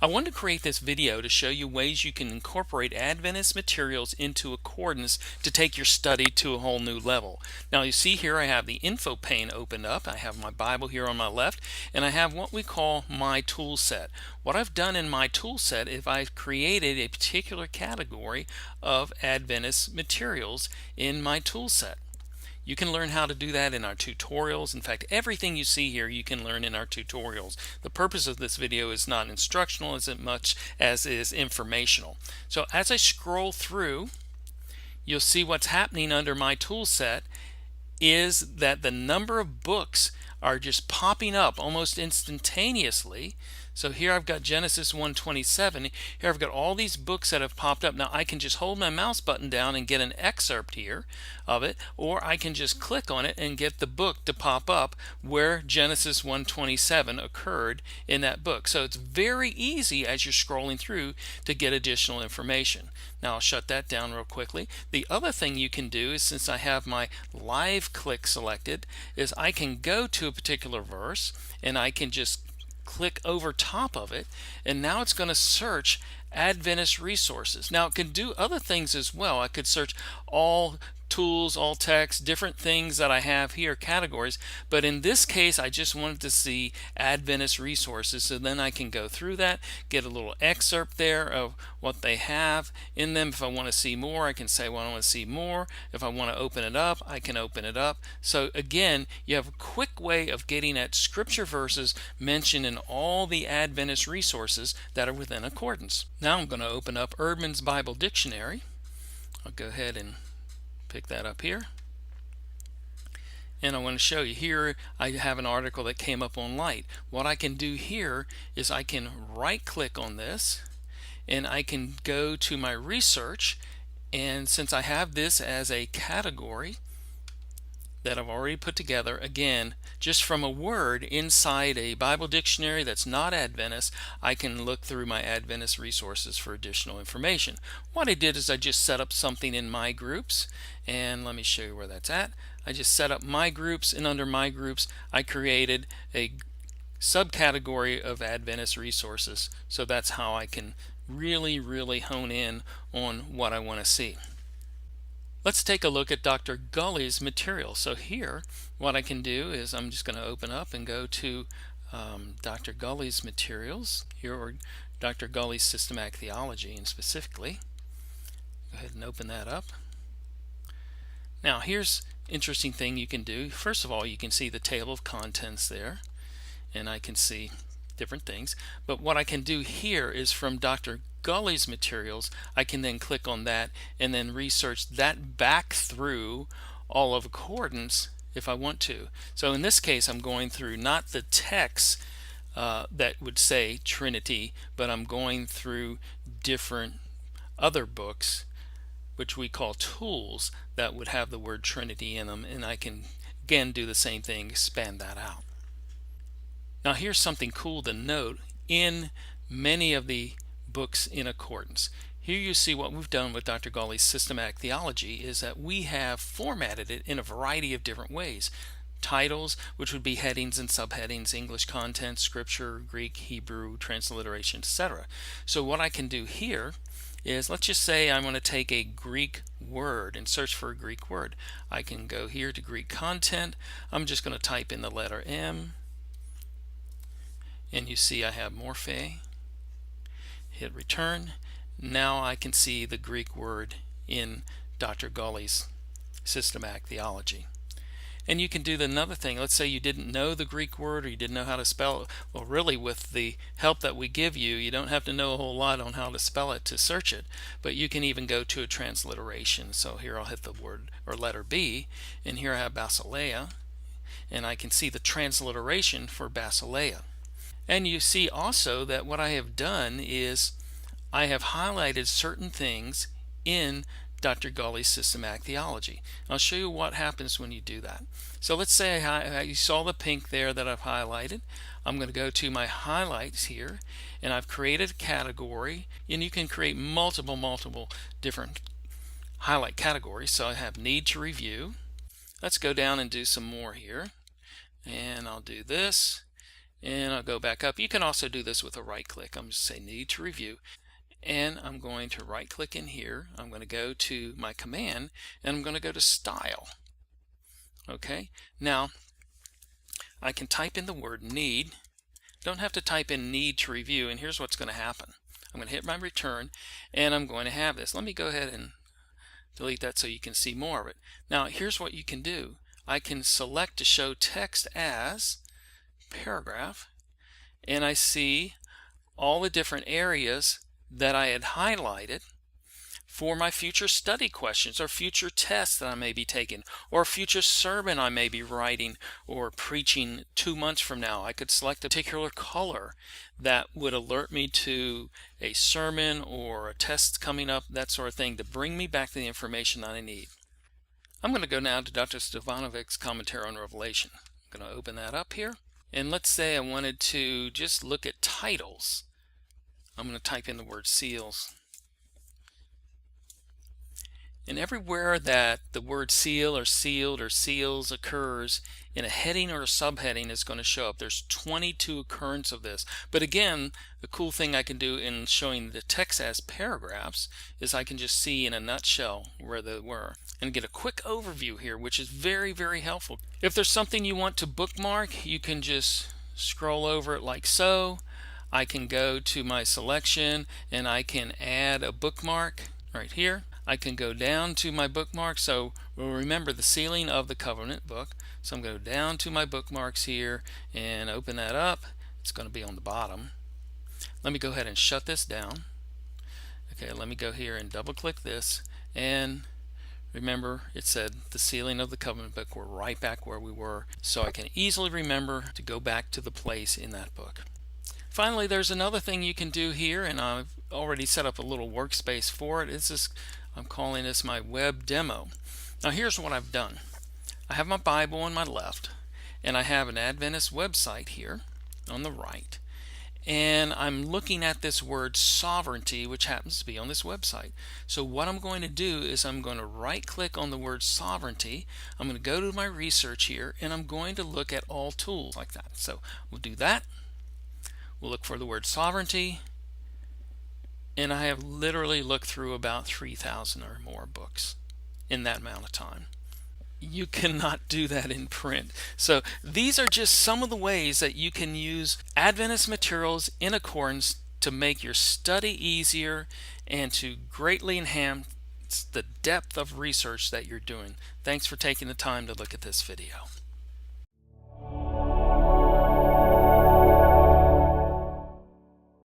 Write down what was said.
I wanted to create this video to show you ways you can incorporate Adventist materials into Accordance to take your study to a whole new level. Now you see here I have the info pane opened up. I have my Bible here on my left, and I have what we call my tool set. What I've done in my tool set is I've created a particular category of Adventist materials in my tool set. You can learn how to do that in our tutorials. In fact, everything you see here you can learn in our tutorials. The purpose of this video is not instructional as much as is informational. So as I scroll through, you'll see what's happening under my tool set is that the number of books are just popping up almost instantaneously. So here I've got Genesis 1:27. Here I've got all these books that have popped up. Now I can just hold my mouse button down and get an excerpt here of it, or I can just click on it and get the book to pop up where Genesis 1:27 occurred in that book. So it's very easy as you're scrolling through to get additional information. Now I'll shut that down real quickly. The other thing you can do is, since I have my live click selected, is I can go to a particular verse and I can just click over top of it, and now it's going to search Adventist resources. Now it can do other things as well. I could search all tools, all text, different things that I have here, categories, but in this case I just wanted to see Adventist resources, so then I can go through that, get a little excerpt there of what they have in them. If I want to see more, I can say, well, I want to see more. If I want to open it up, I can open it up. So again, you have a quick way of getting at scripture verses mentioned in all the Adventist resources that are within Accordance. Now I'm going to open up Eerdmans Bible Dictionary. I'll go ahead and pick that up here, and I want to show you here I have an article that came up on Light. What I can do here is I can right click on this and I can go to my research, and since I have this as a category that I've already put together, again, just from a word inside a Bible dictionary that's not Adventist, I can look through my Adventist resources for additional information. What I did is I just set up something in my groups, and let me show you where that's at. I just set up my groups, and under my groups I created a subcategory of Adventist resources. So that's how I can really hone in on what I want to see. Let's take a look at Dr. Gulley's material. So here what I can do is I'm just going to open up and go to Dr. Gulley's materials here, or Dr. Gulley's Systematic Theology, and specifically go ahead and open that up. Now here's interesting thing you can do. First of all, you can see the table of contents there, and I can see different things. But what I can do here is from Dr. Gulley's materials, I can then click on that and then research that back through all of Accordance if I want to. So in this case I'm going through not the text that would say Trinity, but I'm going through different other books which we call tools that would have the word Trinity in them, and I can again do the same thing, expand that out. Now here's something cool to note in many of the books in Accordance. Here you see what we've done with Dr. Gulley's Systematic Theology is that we have formatted it in a variety of different ways. Titles, which would be headings and subheadings, English content, scripture, Greek, Hebrew, transliteration, etc. So what I can do here is, let's just say I want to take a Greek word and search for a Greek word. I can go here to Greek content. I'm just going to type in the letter M, and you see I have morphe. Hit return. Now I can see the Greek word in Dr. Gulley's Systematic Theology. And you can do another thing. Let's say you didn't know the Greek word, or you didn't know how to spell it. Well, really, with the help that we give you, you don't have to know a whole lot on how to spell it to search it, but you can even go to a transliteration. So here I'll hit the word or letter B, and here I have Basileia, and I can see the transliteration for Basileia. And you see also that what I have done is I have highlighted certain things in Dr. Gulley's Systematic Theology. I'll show you what happens when you do that. So let's say you saw the pink there that I've highlighted. I'm going to go to my highlights here, and I've created a category, and you can create multiple different highlight categories. So I have need to review. Let's go down and do some more here, and I'll do this. and I'll go back up. You can also do this with a right click. I'm just saying need to review, and I'm going to right click in here. I'm going to go to my command, and I'm going to go to style. Okay, now I can type in the word need. Don't have to type in need to review, and here's what's going to happen. I'm going to hit my return, and I'm going to have this. Let me go ahead and delete that so you can see more of it. Now here's what you can do. I can select to show text as paragraph, and I see all the different areas that I had highlighted for my future study questions or future tests that I may be taking or future sermon I may be writing or preaching 2 months from now. I could select a particular color that would alert me to a sermon or a test coming up, that sort of thing, to bring me back to the information that I need. I'm going to go now to Dr. Stefanovich's commentary on Revelation. I'm going to open that up here, and let's say I wanted to just look at titles. I'm going to type in the word seals. And everywhere that the word seal or sealed or seals occurs in a heading or a subheading is going to show up. There's 22 occurrences of this. But again, the cool thing I can do in showing the text as paragraphs is I can just see in a nutshell where they were and get a quick overview here, which is very, very helpful. If there's something you want to bookmark, you can just scroll over it like so. I can go to my selection and I can add a bookmark right here. I can go down to my bookmarks. So we'll remember the sealing of the covenant book. So I'm going to go down to my bookmarks here and open that up. It's going to be on the bottom. Let me go ahead and shut this down. Okay, let me go here and double click this, and remember it said the sealing of the covenant book. We're right back where we were, so I can easily remember to go back to the place in that book. Finally, there's another thing you can do here, and I've already set up a little workspace for it. I'm calling this my web demo. Now here's what I've done. I have my Bible on my left, and I have an Adventist website here on the right, and I'm looking at this word sovereignty, which happens to be on this website. So what I'm going to do is I'm going to right click on the word sovereignty. I'm going to go to my research here, and I'm going to look at all tools like that. So we'll do that. We'll look for the word sovereignty, and I have literally looked through about 3,000 or more books in that amount of time. You cannot do that in print. So these are just some of the ways that you can use Adventist materials in accordance to make your study easier and to greatly enhance the depth of research that you're doing. Thanks for taking the time to look at this video.